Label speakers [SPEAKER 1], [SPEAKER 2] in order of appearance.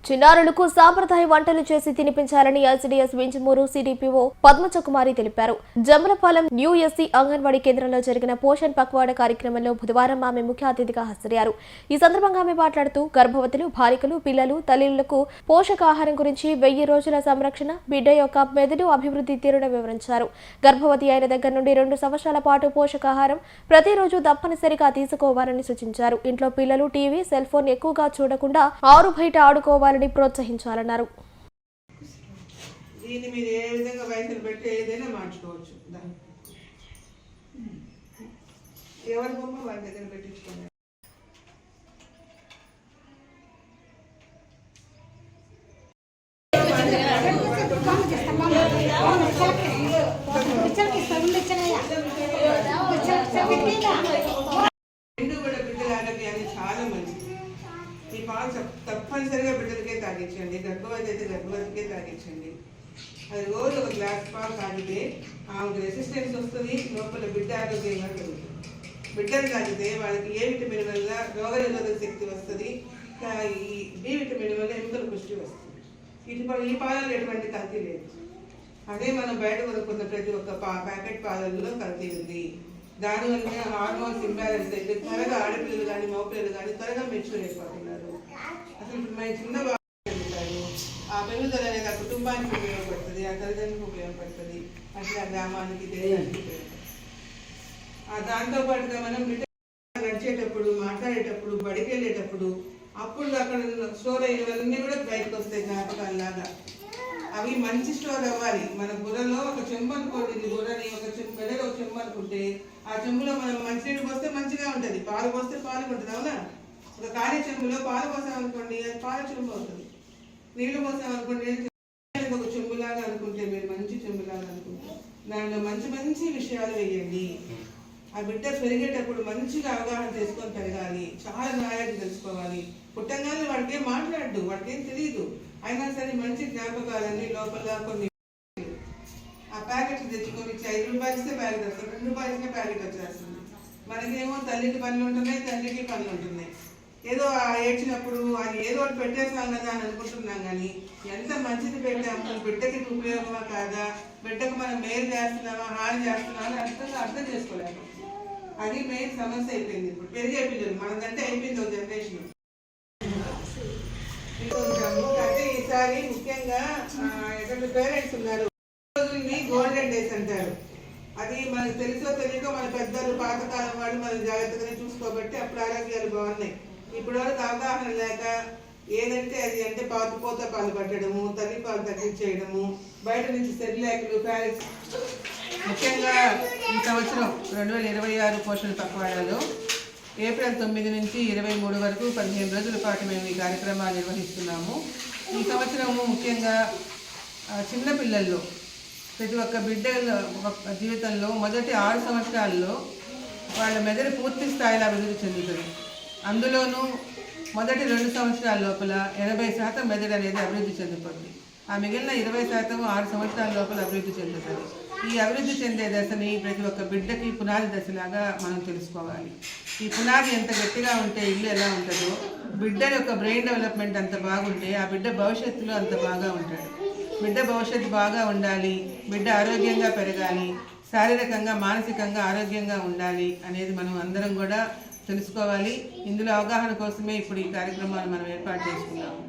[SPEAKER 1] చిన్నారులకు సాంప్రదాయ వంటలు చేసి తినిపించాలని ఎల్సీడీఎస్ వింజమూరు సిడిపిఓ పద్మచకుమారి తెలిపారు. జమ్మలపాలెం న్యూ ఎస్సీ అంగన్వాడీ కేంద్రంలో జరిగిన పోషణ్ పక్వాడ కార్యక్రమంలో బుధవారం ఆమె ముఖ్య అతిథిగా హాజరయ్యారు. ఈ సందర్భంగా ఆమె మాట్లాడుతూ గర్భవతులు, బాలికలు, పిల్లలు, తల్లులకు పోషకాహారం గురించి 1000 రోజుల సంరక్షణ, బిడ్డ యొక్క మెదడు అభివృద్ధి తీరును వివరించారు. గర్భవతి అయిన దగ్గర నుండి 2 సంవత్సరాల పాటు పోషకాహారం ప్రతిరోజు తప్పనిసరిగా తీసుకోవాలని సూచించారు. ఇంట్లో పిల్లలు టీవీ, సెల్ ఫోన్ ఎక్కువగా చూడకుండా ఆరు బయట ఆడుకోవాలని ప్రోత్సహించాలన్నారు.
[SPEAKER 2] దీన్ని మీరు ఏ విధంగా వయసును పెట్టి ఏదైనా మార్చుకోవచ్చు. ఎవరి బొమ్మ వారి దగ్గర పెట్టించుకోండి. రెండు కూడా బిడ్డల ఆరోగ్యాన్ని చాలా మంచిది. ఈ పాలు తప్పనిసరిగా బిడ్డలకే తాగించండి. గర్భవతి అయితే గర్భవతికే తాగించండి. అది రోజు ఒక గ్లాస్ పాలు తాగితే ఆమెకు రెసిస్టెన్స్ వస్తుంది, లోపల బిడ్డ ఆరోగ్యంగా పెరుగుతుంది. బిడ్డలు తాగితే వాళ్ళకి ఏ విటమిన్ వల్ల రోగనిరోధక శక్తి వస్తుంది, ఈ బి విటమిన్ వల్ల ఎముకల పుష్టి వస్తుంది. ఈ పాలలో ఎటువంటి కల్తీ లేదు. అదే మనం బయట కొనుక్కున్న ప్రతి ఒక్క ప్యాకెట్ పాలల్లో కల్తీ ఉంది. దానివల్ల హార్మోన్స్ ఇంబ్యాలెన్స్ అయితే త్వరగా ఆడపిల్లలు కానీ మగపిల్లలు కానీ త్వరగా మెచ్యూర్ అయిపోతున్నారు. అసలు మన చిన్న బాగుంటారు. ఆ పెరుగుదల అనేది ఆ కుటుంబానికి ఉపయోగపడుతుంది, ఆ తల్లిదండ్రులకు ఉపయోగపడుతుంది, అట్లా గ్రామానికి దేశానికి ఉపయోగపడుతుంది. దాంతోపాటుగా మనం నడిచేటప్పుడు, మాట్లాడేటప్పుడు, బడికి వెళ్ళేటప్పుడు అప్పుడు అక్కడ స్టోర్ అయినవన్నీ కూడా బయటకు వస్తాయి జ్ఞాపకాలలాగా. అవి మంచి స్టోర్ అవ్వాలి. మన బుర్రలో ఒక చెంబు అనుకోండి, బుర్రని ఒక మెడలో ఒక చెంబు అనుకుంటే ఆ చెంబులో మనం మంచినీళ్ళు పోస్తే మంచిగా ఉంటుంది, పాలు పోస్తే పాలు ఉంటుంది. అవునా? ఒక ఖాళీ చెంబులో పాలు పోసామనుకోండి, అది పాల చెంబు అవుతుంది. నీళ్లు పోసామనుకోండి, ఒక చెంబులాగా అనుకుంటే, మీరు మంచి చెంబులాగా అనుకుంటే దానిలో మంచి మంచి విషయాలు వేయండి. ఆ బిడ్డ పెరిగేటప్పుడు మంచిగా అవగాహన చేసుకొని పెరగాలి. చాలా న్యాయాన్ని తెలుసుకోవాలి. పుట్టంగానే వాడికి ఏం మాట్లాడు, వాడికి ఏం తెలియదు. అయినా సరే మంచి జ్ఞాపకాలన్నీ లోపల కొన్ని ఆ ప్యాకెట్లు తెచ్చుకొని 5 రూపాయలు ఇస్తే ప్యాకెట్ వస్తుంది, 2 రూపాయలు ఇస్తే ప్యాకెట్ వచ్చేస్తుంది. మనకేమో తల్లికి పనులు ఉంటున్నాయి, తండ్రికి పనులు ఉంటున్నాయి. ఏదో ఏడ్చినప్పుడు అది ఏదో ఒకటి పెట్టేస్తాం కదా అని అనుకుంటున్నాం. కానీ ఎంత మంచిది పెట్టాము, బిడ్డకి ఉపయోగమా కాదా, బిడ్డకు మనం మేలు చేస్తున్నామా హాని చేస్తున్నామా అని అర్థం చేసుకోలేము. అది మెయిన్ సమస్య అయిపోయింది. ఇప్పుడు పెరిగే పిల్లలు మనదంటే అయిపోయింది ఒక జనరేషన్. అంటే ఈసారి ముఖ్యంగా ఎటువంటి పేరెంట్స్ ఉన్నారు, గోల్డెన్ డేస్ అంటారు. అది మనకు తెలుసో తెలియకో మన పెద్దలు పాతకాలం వాళ్ళు మనం జాగ్రత్తగానే చూసుకోబట్టి అప్పుడు ఆరోగ్యాలు బాగున్నాయి. ఇప్పుడు వరకు అవగాహన లేక ఏదంటే అది అంటే పోత పాలు పట్టడము, తల్లి పాలు తగ్గించేయడము, బయట నుంచి సెరిలాక్లు, ప్యారెట్స్. ముఖ్యంగా ఈ సంవత్సరం 2026 పోషణ పక్వాడాలో ఏప్రిల్ 9 నుంచి 23 వరకు 15 రోజుల పాటు మేము ఈ కార్యక్రమాలు నిర్వహిస్తున్నాము. ఈ సంవత్సరము ముఖ్యంగా చిన్నపిల్లల్లో ప్రతి ఒక్క బిడ్డ జీవితంలో మొదటి 6 సంవత్సరాల్లో వాళ్ళ మెదడు పూర్తి స్థాయిలో అభివృద్ధి చెందుతుంది. అందులోనూ మొదటి 2 సంవత్సరాల లోపల 80% మెదడు అనేది అభివృద్ధి చెందుతుంది. ఆ మిగిలిన 20% 6 సంవత్సరాల లోపల అభివృద్ధి చెందుతుంది. ఈ అభివృద్ధి చెందే దశని ప్రతి ఒక్క బిడ్డకి పునాది దశలాగా మనం తెలుసుకోవాలి. ఈ పునాది ఎంత గట్టిగా ఉంటే ఇల్లు ఎలా ఉంటుందో, బిడ్డ యొక్క బ్రెయిన్ డెవలప్మెంట్ అంత బాగుంటే ఆ బిడ్డ భవిష్యత్తులో అంత బాగా ఉంటాడు. బిడ్డ భవిష్యత్తు బాగా ఉండాలి, బిడ్డ ఆరోగ్యంగా పెరగాలి, శారీరకంగా మానసికంగా ఆరోగ్యంగా ఉండాలి అనేది మనం అందరం కూడా తెలుసుకోవాలి. ఇందులో అవగాహన కోసమే ఇప్పుడు ఈ కార్యక్రమాలు మనం ఏర్పాటు చేసుకున్నాము.